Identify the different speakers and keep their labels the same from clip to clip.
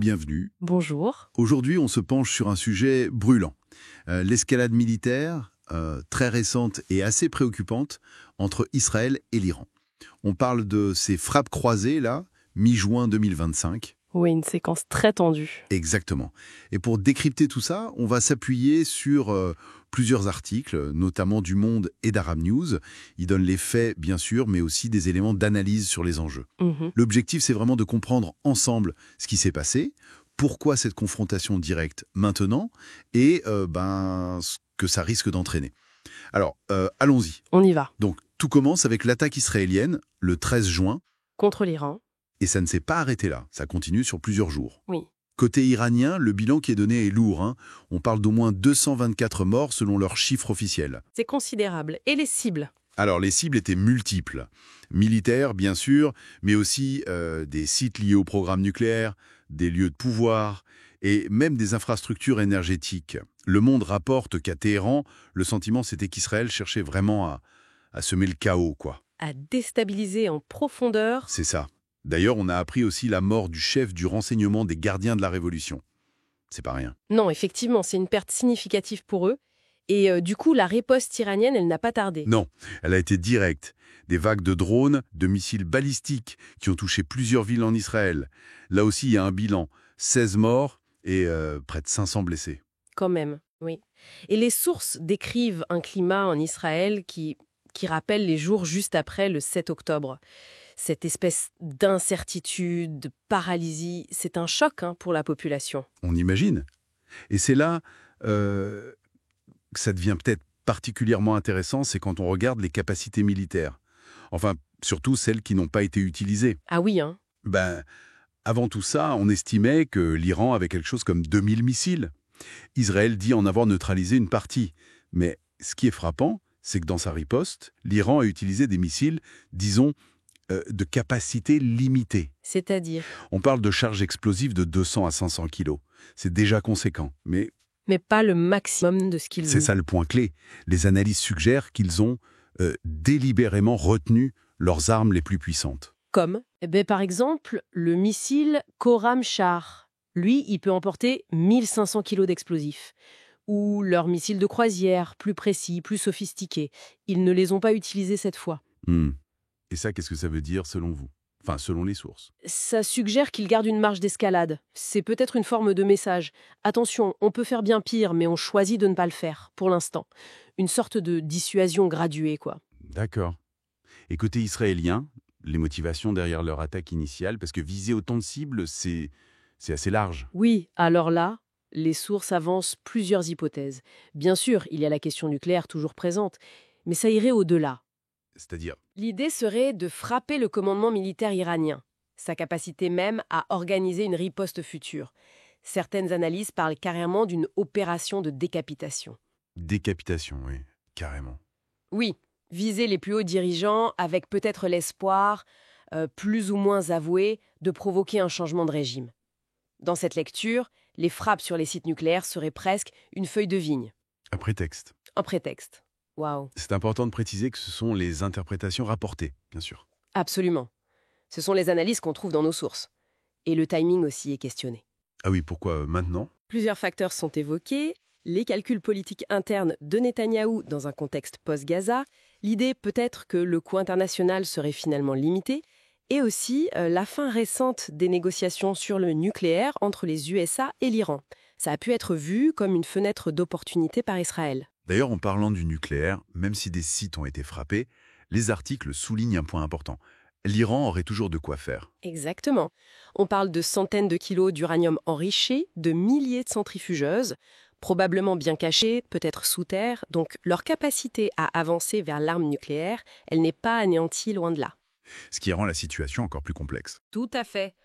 Speaker 1: bienvenue.
Speaker 2: Bonjour.
Speaker 1: Aujourd'hui, on se penche sur un sujet brûlant. L'escalade militaire, très récente et assez préoccupante, entre Israël et l'Iran. On parle de ces frappes croisées, là, mi-juin 2025.
Speaker 2: Oui, une séquence très tendue.
Speaker 1: Exactement. Et pour décrypter tout ça, on va s'appuyer sur plusieurs articles, notamment du Monde et d'Arab News. Ils donnent les faits, bien sûr, mais aussi des éléments d'analyse sur les enjeux. L'objectif, c'est vraiment de comprendre ensemble ce qui s'est passé, pourquoi cette confrontation directe maintenant, et ce que ça risque d'entraîner. Alors, allons-y.
Speaker 2: On y va.
Speaker 1: Donc, tout commence avec l'attaque israélienne, le 13 juin,
Speaker 2: Contre l'Iran.
Speaker 1: et ça ne s'est pas arrêté là, ça continue sur plusieurs jours.
Speaker 2: Oui.
Speaker 1: Côté iranien, le bilan qui est donné est lourd. On parle d'au moins 224 morts selon leurs chiffres officiels.
Speaker 2: C'est considérable. Et les cibles?
Speaker 1: Alors, les cibles étaient multiples. Militaires, bien sûr, mais aussi des sites liés au programme nucléaire, des lieux de pouvoir et même des infrastructures énergétiques. Le Monde rapporte qu'à Téhéran, le sentiment c'était qu'Israël cherchait vraiment à semer le chaos, quoi.
Speaker 2: À déstabiliser en profondeur.
Speaker 1: C'est ça. D'ailleurs, on a appris aussi la mort du chef du renseignement des gardiens de la Révolution. C'est pas rien.
Speaker 2: Non, effectivement, c'est une perte significative pour eux. Et du coup, la riposte iranienne, elle n'a pas tardé.
Speaker 1: Non, elle a été directe. Des vagues de drones, de missiles balistiques qui ont touché plusieurs villes en Israël. Là aussi, il y a un bilan. 16 morts et près de 500 blessés.
Speaker 2: Quand même, oui. Et les sources décrivent un climat en Israël qui rappelle les jours juste après le 7 octobre. Cette espèce d'incertitude, de paralysie, c'est un choc pour la population.
Speaker 1: On imagine. Et c'est là que ça devient peut-être particulièrement intéressant, c'est quand on regarde les capacités militaires. Enfin, surtout celles qui n'ont pas été utilisées.
Speaker 2: Ah oui,
Speaker 1: Avant tout ça, on estimait que l'Iran avait quelque chose comme 2000 missiles. Israël dit en avoir neutralisé une partie. Mais ce qui est frappant, c'est que dans sa riposte, l'Iran a utilisé des missiles, disons, de capacité limitée.
Speaker 2: C'est-à-dire?
Speaker 1: On parle de charges explosives de 200 à 500 kilos. C'est déjà conséquent, mais
Speaker 2: Mais pas le maximum de ce qu'ils
Speaker 1: c'est
Speaker 2: ont.
Speaker 1: ça le point clé. Les analyses suggèrent qu'ils ont délibérément retenu leurs armes les plus puissantes.
Speaker 2: Comme, par exemple, le missile Khorram-Shah. Lui, il peut emporter 1500 kilos d'explosifs. Ou leur missile de croisière, plus précis, plus sophistiqué. Ils ne les ont pas utilisés cette fois.
Speaker 1: Et ça, qu'est-ce que ça veut dire selon vous? Enfin, selon les sources.
Speaker 2: Ça suggère qu'ils gardent une marge d'escalade. C'est peut-être une forme de message. Attention, on peut faire bien pire, mais on choisit de ne pas le faire, pour l'instant. Une sorte de dissuasion graduée, quoi.
Speaker 1: D'accord. Et côté israélien, les motivations derrière leur attaque initiale, parce que viser autant de cibles, c'est assez large.
Speaker 2: Oui, alors là, les sources avancent plusieurs hypothèses. Bien sûr, il y a la question nucléaire toujours présente, mais ça irait au-delà.
Speaker 1: C'est-à-dire,
Speaker 2: L'idée serait de frapper le commandement militaire iranien, sa capacité même à organiser une riposte future. Certaines analyses parlent carrément d'une opération de décapitation.
Speaker 1: décapitation, oui, carrément.
Speaker 2: Oui, viser les plus hauts dirigeants avec peut-être l'espoir, plus ou moins avoué, de provoquer un changement de régime. Dans cette lecture, les frappes sur les sites nucléaires seraient presque une feuille de vigne.
Speaker 1: Un prétexte.
Speaker 2: Un prétexte. Waouh.
Speaker 1: C'est important de préciser que ce sont les interprétations rapportées, bien sûr.
Speaker 2: Absolument. Ce sont les analyses qu'on trouve dans nos sources. Et le timing aussi est questionné.
Speaker 1: Ah oui, pourquoi maintenant?
Speaker 2: Plusieurs facteurs sont évoqués. Les calculs politiques internes de Netanyahou dans un contexte post-Gaza, l'idée peut-être que le coût international serait finalement limité, et aussi la fin récente des négociations sur le nucléaire entre les USA et l'Iran. Ça a pu être vu comme une fenêtre d'opportunité par Israël.
Speaker 1: D'ailleurs, en parlant du nucléaire, même si des sites ont été frappés, les articles soulignent un point important. L'Iran aurait toujours de quoi faire.
Speaker 2: Exactement. On parle de centaines de kilos d'uranium enrichi, de milliers de centrifugeuses, probablement bien cachées, peut-être sous terre, donc leur capacité à avancer vers l'arme nucléaire, elle n'est pas anéantie loin de là.
Speaker 1: Ce qui rend la situation encore plus complexe.
Speaker 2: Tout à fait.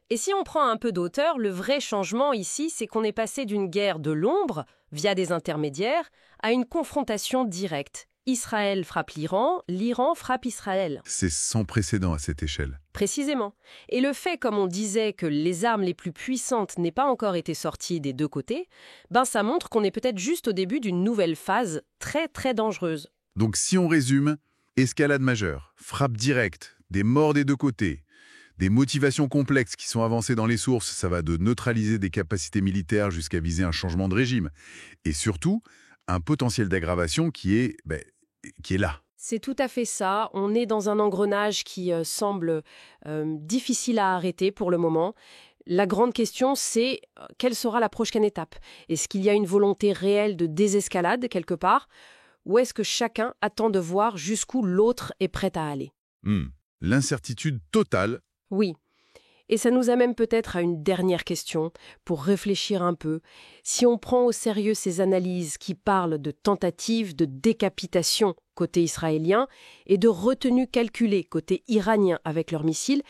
Speaker 2: Et si on prend un peu d'auteur, le vrai changement ici, c'est qu'on est passé d'une guerre de l'ombre, via des intermédiaires, à une confrontation directe. Israël frappe l'Iran, l'Iran frappe Israël.
Speaker 1: C'est sans précédent à cette échelle.
Speaker 2: Précisément. Et le fait, comme on disait, que les armes les plus puissantes n'aient pas encore été sorties des deux côtés, ça montre qu'on est peut-être juste au début d'une nouvelle phase très très dangereuse.
Speaker 1: Donc si on résume, escalade majeure, frappe directe, des morts des deux côtés, Des motivations complexes qui sont avancées dans les sources, ça va de neutraliser des capacités militaires jusqu'à viser un changement de régime. Et surtout, un potentiel d'aggravation qui est là.
Speaker 2: C'est tout à fait ça. On est dans un engrenage qui semble difficile à arrêter pour le moment. La grande question, c'est quelle sera la prochaine étape? Est-ce qu'il y a une volonté réelle de désescalade quelque part? Ou est-ce que chacun attend de voir jusqu'où l'autre est prêt à aller?
Speaker 1: L'incertitude totale.
Speaker 2: Oui. Et ça nous amène peut-être à une dernière question, pour réfléchir un peu. Si on prend au sérieux ces analyses qui parlent de tentatives de décapitation côté israélien et de retenues calculées côté iranien avec leurs missiles,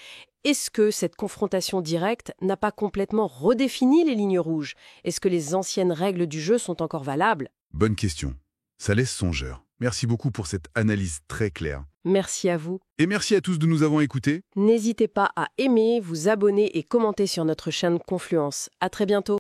Speaker 2: est-ce que cette confrontation directe n'a pas complètement redéfini les lignes rouges? Est-ce que les anciennes règles du jeu sont encore valables?
Speaker 1: Bonne question. Ça laisse songeur. Merci beaucoup pour cette analyse très claire.
Speaker 2: Merci à vous.
Speaker 1: Et merci à tous de nous avoir écoutés.
Speaker 2: N'hésitez pas à aimer, vous abonner et commenter sur notre chaîne Confluence. À très bientôt.